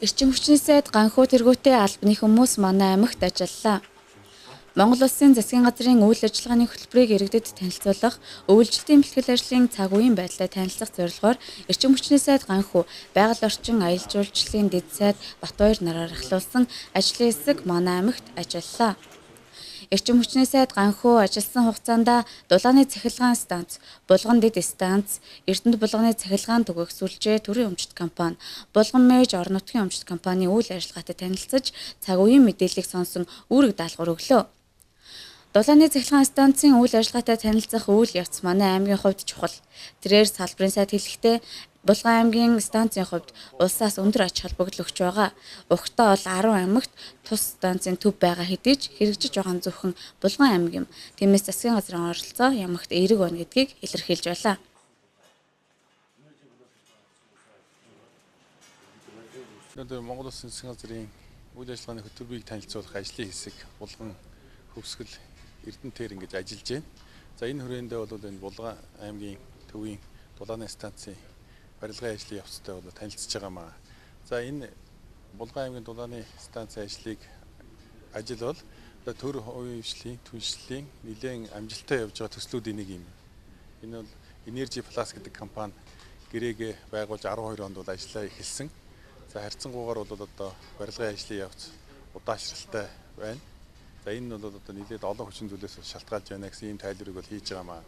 Эрчим хүчний сайд ганхуу тэргүүтэй албаны хүмүүс манай аймагт ажиллалаа. Монгол Улсын засгийн газрын үйл ажиллагааны хөтөлбөрийг иргэдэд танилцуулах, өвлжилтийн бэлтгэл ажлын цаг үеийн байдлаа танилцах зорилгоор эрчим хүчний сайд ганхуу, байгаль орчин аялал жуулчлалын дэд сайд Батбаяр нараар ахлуулсан ажлын хэсэг манай аймагт ажиллалаа. Эрчим хүчний сайд ганхуу ажилласан хугацаанд дулааны цахилгаан станц, булган дэд станц, Эрдэнэт булганы цахилгаан түгээх сүлжээ төрийн өмчт компани, булган мэж орон нутгийн өмчт компани үйл ажиллагаатай танилцаж цаг үеийн мэдээллийг сонсон үүрэг даалгавар өглөө. Дулааны цахилгаан станцын үйл ажиллагаатай танилцах үйл явц манай аймгийн хувьд чухал. Тэрээр салбарын сайд хэлэхдээ Булган аймгийн станцын хувьд улсаас өндөр ач холбогдол өгч байгаа. Угтаа бол 10 аймагт тус станцын төв байгаа хэдий ч хэрэгжиж байгаа нь зөвхөн Булган аймаг юм. Тиймээс засгийн газрын оролцоо ямагт эерэг байна гэдгийг илэрхийлж байлаа. Өнөөдөр Монгол Улсын засгийн газрын үйл ажиллагааны хөтөлбөрийг танилцуулах ажлын хэсэг Булган хөвсгөл Эрдэнэтээр ингэж ажиллаж байна. За энэ хүрээндээ бол энэ Булган аймгийн төвийн дулааны станцын барилгын ажлын явцтай бол танилцж байгаамаа. За энэ Булган аймгийн дулааны станцын ажил бол төр хувийн хвшлийн түншлэлийн нэлээд амжилттай явж байгаа төслүүдийн нэг юм. Энэ бол Energy Plus гэдэг компани гэрээгээ байгуулж 12 онд бол ажиллаа эхэлсэн. За харьцангуйгаар бол одоо барилгын ажлын явц удаашралтай байна. За энэ бол одоо нэлээд олон хүчин зүйлээс шалтгаалж байна гэсэн ийм тайлбарыг бол хийж байгаамаа.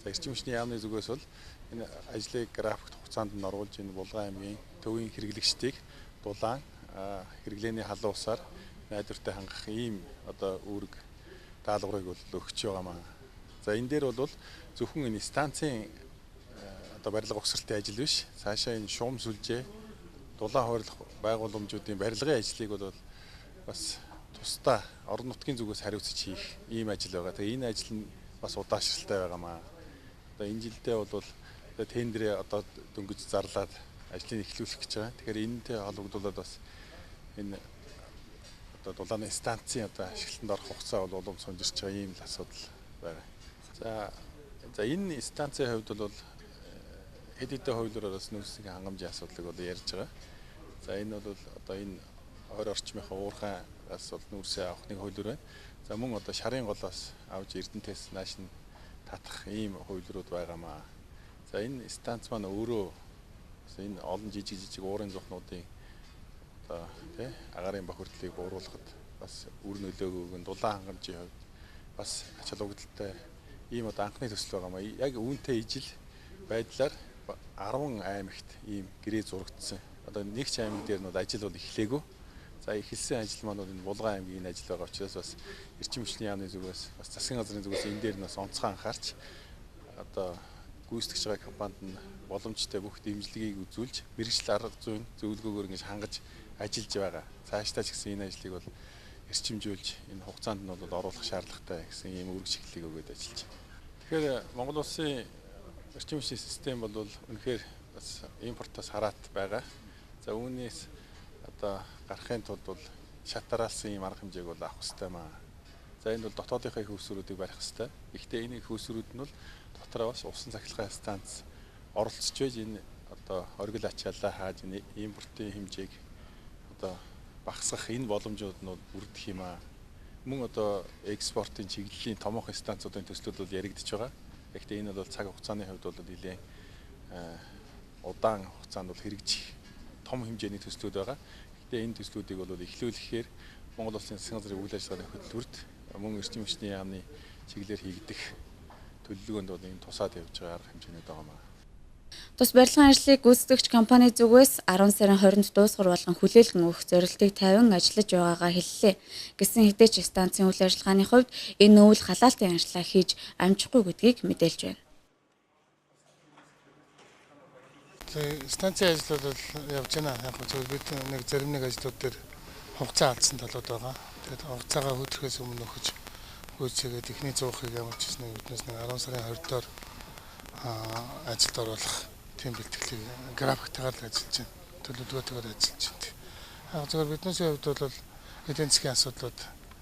За эрчим хүчний яамны зүгээс бол энэ ажлыг графикт хугацаанд нь оруулж энэ Булган аймгийн төвийн хэрэглэгчдийг дулаан хэрэглээний халуун усаар найдвартай хангах ийм одоо үүрэг даалгаврыг бол өгч байгаамаа. За энэ дээр бол зөвхөн энэ станцын одоо барилга угсралтын ажил биш, цаашаа энэ шугам сүлжээ, дулаан хойрлох байгууламжуудын барилгын ажлыг бол бас тусдаа орон нутгийн зүгээс хариуцж хийх ийм ажил байгаа. Тэгээ энэ ажил нь бас удаашралтай байгаамаа. Одоо энэ жилдээ бол тендерээ одоо дөнгөж зарлаад ажлыг эхлүүлэх гэж байгаа. Тэгэхээр энэтэй холбогдуулаад бас энэ одоо дулааны станцын одоо ашиглалтанд орох хугацаа бол улам сунжирч байгаа ийм л асуудал байгаа. За энэ станцын хувьд бол хэд хэдэн хувилбараар бас нөөцийн хангамжийн асуудлыг бол ярьж байгаа. За энэ бол одоо энэ ойр орчмынхаа уурхаас бол нүүрсээ авах нэг хувилбар байна. За мөн одоо шарын голоос авж Эрдэнэтээс нааш нь татах ийм хувилбарууд байгаамаа. За энэ станц маань өөрөө энэ олон жижиг уурын зохнуудын одоо тий агаарын бохирдлыг бууруулахад бас үр нөлөөгөөг нь дулаан хангамжийн хувьд бас ач холбогдолтой ийм одоо анхны төсөл байгаамаа. Яг үүнтэй ижил байдлаар 10 аймагт ийм гэрээ зурагдсан. Одоо нэг ч аймаг дээр нь ажил бол эхлэегүй. За эхэлсэн ажил маань бол энэ Булган аймгийн ажил байгаа учраас бас эрчим хүчний яамны зүгээс бас засгийн газрын зүгээс энэ дээр нь бас онцгой анхаарч одоо гүйцэтгэж байгаа компанид нь боломжтой бүх дэмжлэгийг үзүүлж мэргэжил арга зүйн зөвлөгөөгөөр ингэж хангаж ажиллаж байгаа. Цаашдаа ч гэсэн энэ ажлыг бол эрчимжүүлж энэ хугацаанд нь бол оруулах шаардлагатай гэсэн ийм үүрэг чиглэлийг өгөөд ажиллаж байна. Тэгэхээр Монгол Улсын эрчим хүчний систем бол үнэхээр бас импортоос хараат байгаа. За үүнээс одоо гарахын тулд бол шатараалсан ийм арга хэмжээг бол авах хэрэгтэй маа. За энэ бол дотоодынхаа их усруудыг барих хэрэгтэй. Гэхдээ энэ их усрууд нь бол дотроо бас усан цахилгаан станц оролцож байж энэ одоо оргил ачаалаа хааж энэ импортын хэмжээг одоо багасгах энэ боломжууд нь бүрдэх юм аа. Мөн одоо экспортын чиглэлийн томоохон станцуудын төслүүд бол яригдж байгаа. Гэхдээ энэ бол цаг хугацааны хувьд бол нэлээд удаан хугацаанд бол хэрэгжих том хэмжээний төслүүд байгаа. Гэхдээ энэ төслүүдийг бол эхлүүлэхээр Монгол Улсын засгийн газрын үйл ажиллагааны хөтөлбөрт мөн эрчим хүчний яамны чиглэлээр хийгдэх төлөвлөгөөнд бол энэ тусаад явж байгаа арга хэмжээнүүд байгаа маа. Тус барилгын ажлыг гүйцэтгэгч компани зүгээс 10 сарын 20-нд дуусгар болгон хүлээлгэн өгөх зорилтыг 50 ажиллаж байгаагаа хэллээ. Гэсэн хэдий ч станцын үйл ажиллагааны хувьд энэ өвөл халаалтын ажлаа хийж амжихгүй гэдгийг мэдээлж байна. Станцын ажил бол явж байна. Яг зөв бид нэг зарим нэг ажлууд дээр хугацаа алдсан талууд байгаа. Тэгээд хугацаагаа хөдлөхөөс өмнө өгч гүйцээгээд эхний 100%-ыг ямарчсан үднээс нэг 10 сарын 20-доор ажилд оруулах тийм бэлтгэлийг графиктайгаар ажиллаж байна. Төлөвлөгөөтэйгээр ажиллаж байна. Зөвхөн бидний хувьд бол эдийн засгийн асуудлууд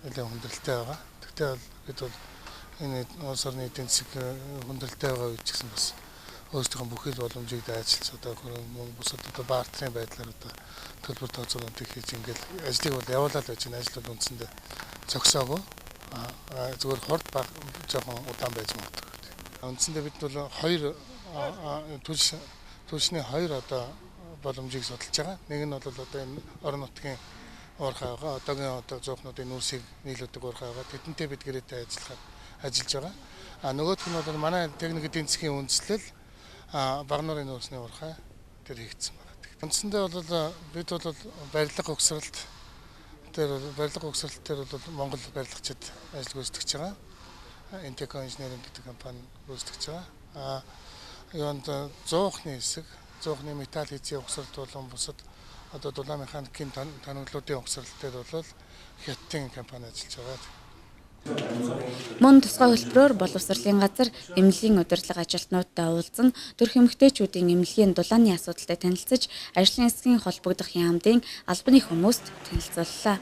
нэлээд хүндрэлтэй байгаа. Тэгвэл бид бол энэ улс орны эдийн засаг хүндрэлтэй байгаа үед ч гэсэн бас өөрсдийнхөө бүхэл боломжийг дайчилж одоо бусад одоо бартерын байдлаар одоо төлбөр тооцоололтыг хийж ингээл ажлыг бол явуулаад байж байна. Ажил бол үндсэндээ зогсоогүй. Зүгээр хорд баг жоохон удаан байж магадгүй. Үндсэндээ бид бол хоёр түлшний хоёр одоо боломжийг судалж байгаа. Нэг нь бол одоо энэ орон нутгийн уурхай байгаа. Одоогийн одоо зоохнуудын нүүрсийг нийлүүлдэг уурхай байгаа. Тэдэнтэй бид гэрээтэй ажиллаж байгаа. Нөгөөх нь бол манай техник эдийн засгийн үндэслэл багнуурын нүүрсний уурхай тэр хийгдсэн байна. Үндсэндээ бол бид бол барилга угсралт дээр бол Монгол барилгачид ажил гүйцэтгэж байгаа. Inteco Engineering гэдэг компани гүйцэтгэж байгаа. Юунд зоохны хэсэг, зоохны металл хийцийн угсралт болон бусад одоо дулаан механикийн танаглуудын угсралт дээр бол Хятадын компани ажиллаж байгаа. Мөн тусгай хөтөлбөрөөр боловсролын газар эмнэлгийн удирдлага ажилтнуудтай уулзсан төрх эмэгтэйчүүдийн эмнэлгийн дулааны асуудалтай танилцж ажлын хэсгийн холбогдох яамдын албаны хүмүүст танилцууллаа.